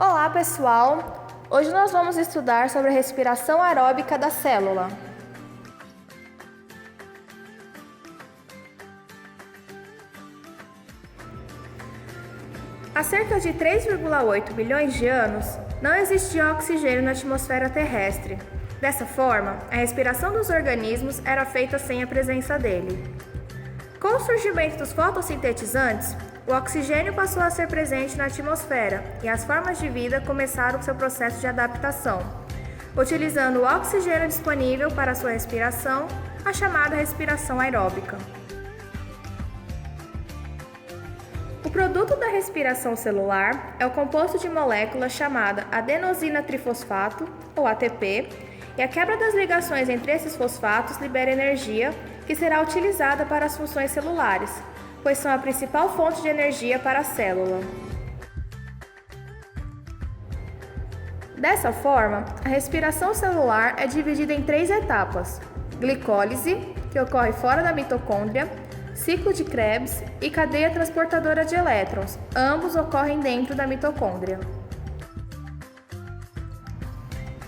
Olá, pessoal! Hoje nós vamos estudar sobre a respiração aeróbica da célula. Há cerca de 3,8 bilhões de anos, não existia oxigênio na atmosfera terrestre. Dessa forma, a respiração dos organismos era feita sem a presença dele. Com o surgimento dos fotossintetizantes, o oxigênio passou a ser presente na atmosfera e as formas de vida começaram seu processo de adaptação, utilizando o oxigênio disponível para sua respiração, a chamada respiração aeróbica. O produto da respiração celular é o composto de molécula chamada adenosina trifosfato, ou ATP, e a quebra das ligações entre esses fosfatos libera energia que será utilizada para as funções celulares, pois são a principal fonte de energia para a célula. Dessa forma, a respiração celular é dividida em 3 etapas: glicólise, que ocorre fora da mitocôndria, ciclo de Krebs e cadeia transportadora de elétrons, ambos ocorrem dentro da mitocôndria.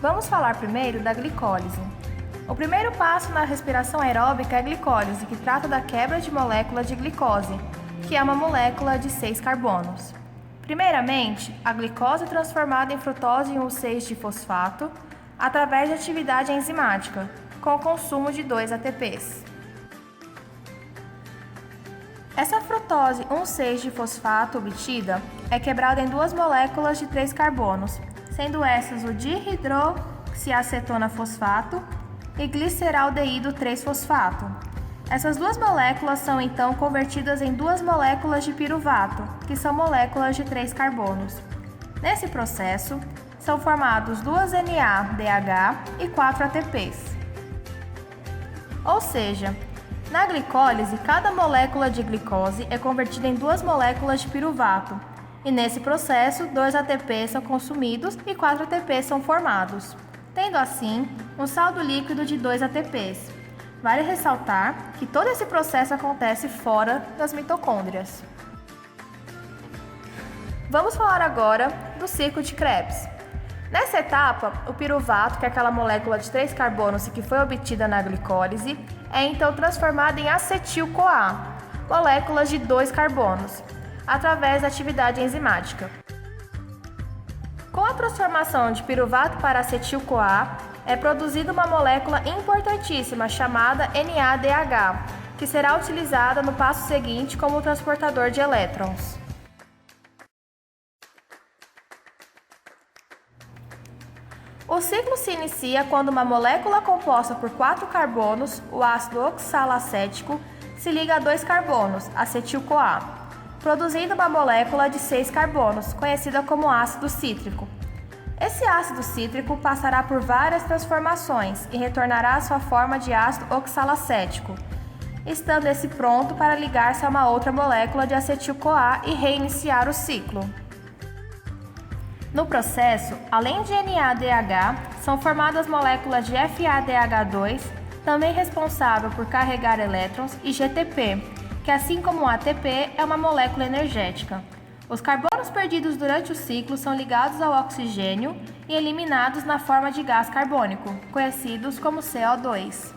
Vamos falar primeiro da glicólise. O primeiro passo na respiração aeróbica é a glicólise, que trata da quebra de molécula de glicose, que é uma molécula de 6 carbonos. Primeiramente, a glicose é transformada em frutose em U6-difosfato através de atividade enzimática, com o consumo de 2 ATPs. Essa frutose 1,6-difosfato obtida é quebrada em 2 moléculas de 3 carbonos, sendo essas o dihidroxiacetona fosfato e gliceraldeído 3-fosfato. Essas 2 moléculas são então convertidas em 2 moléculas de piruvato, que são moléculas de 3 carbonos. Nesse processo, são formados 2 NADH e 4 ATPs. Ou seja, na glicólise, cada molécula de glicose é convertida em 2 moléculas de piruvato, e nesse processo, 2 ATPs são consumidos e 4 ATPs são formados, tendo assim um saldo líquido de 2 ATPs. Vale ressaltar que todo esse processo acontece fora das mitocôndrias. Vamos falar agora do ciclo de Krebs. Nessa etapa, o piruvato, que é aquela molécula de 3 carbonos que foi obtida na glicólise, é então transformada em acetil-CoA, moléculas de 2 carbonos, através da atividade enzimática. Com a transformação de piruvato para acetil-CoA, é produzida uma molécula importantíssima chamada NADH, que será utilizada no passo seguinte como transportador de elétrons. O ciclo se inicia quando uma molécula composta por 4 carbonos, o ácido oxalacético, se liga a 2 carbonos, acetil-CoA, produzindo uma molécula de 6 carbonos, conhecida como ácido cítrico. Esse ácido cítrico passará por várias transformações e retornará à sua forma de ácido oxalacético, estando esse pronto para ligar-se a uma outra molécula de acetil-CoA e reiniciar o ciclo. No processo, além de NADH, são formadas moléculas de FADH2, também responsável por carregar elétrons, e GTP, que assim como o ATP é uma molécula energética. Os carbonos perdidos durante o ciclo são ligados ao oxigênio e eliminados na forma de gás carbônico, conhecidos como CO2.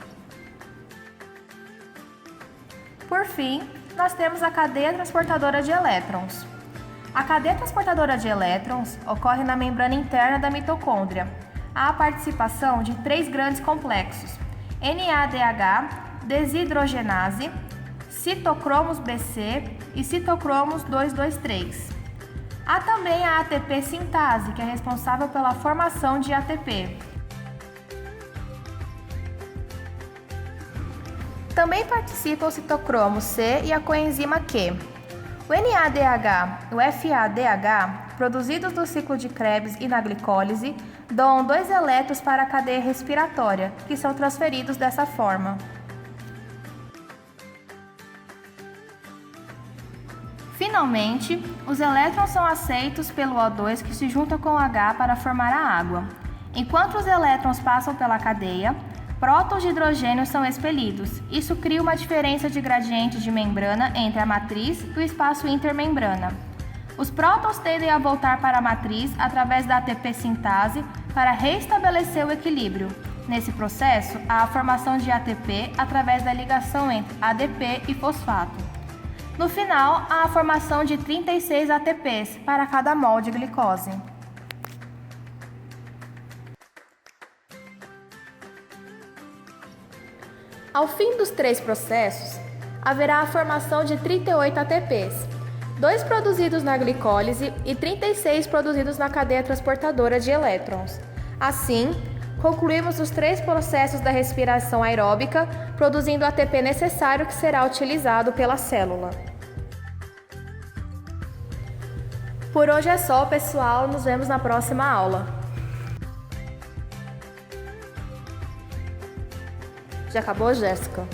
Por fim, nós temos a cadeia transportadora de elétrons. A cadeia transportadora de elétrons ocorre na membrana interna da mitocôndria. Há a participação de 3 grandes complexos: NADH, desidrogenase, citocromos BC e citocromos 223. Há também a ATP sintase, que é responsável pela formação de ATP. Também participam o citocromo C e a coenzima Q. O NADH e o FADH, produzidos no ciclo de Krebs e na glicólise, doam 2 elétrons para a cadeia respiratória, que são transferidos dessa forma. Finalmente, os elétrons são aceitos pelo O2, que se junta com o H para formar a água. Enquanto os elétrons passam pela cadeia, prótons de hidrogênio são expelidos. Isso cria uma diferença de gradiente de membrana entre a matriz e o espaço intermembrana. Os prótons tendem a voltar para a matriz através da ATP sintase para restabelecer o equilíbrio. Nesse processo, há a formação de ATP através da ligação entre ADP e fosfato. No final, há a formação de 36 ATPs para cada mol de glicose. Ao fim dos 3 processos, haverá a formação de 38 ATPs, 2 produzidos na glicólise e 36 produzidos na cadeia transportadora de elétrons. Assim, concluímos os 3 processos da respiração aeróbica, produzindo o ATP necessário que será utilizado pela célula. Por hoje é só, pessoal. Nos vemos na próxima aula. Já acabou, Jéssica?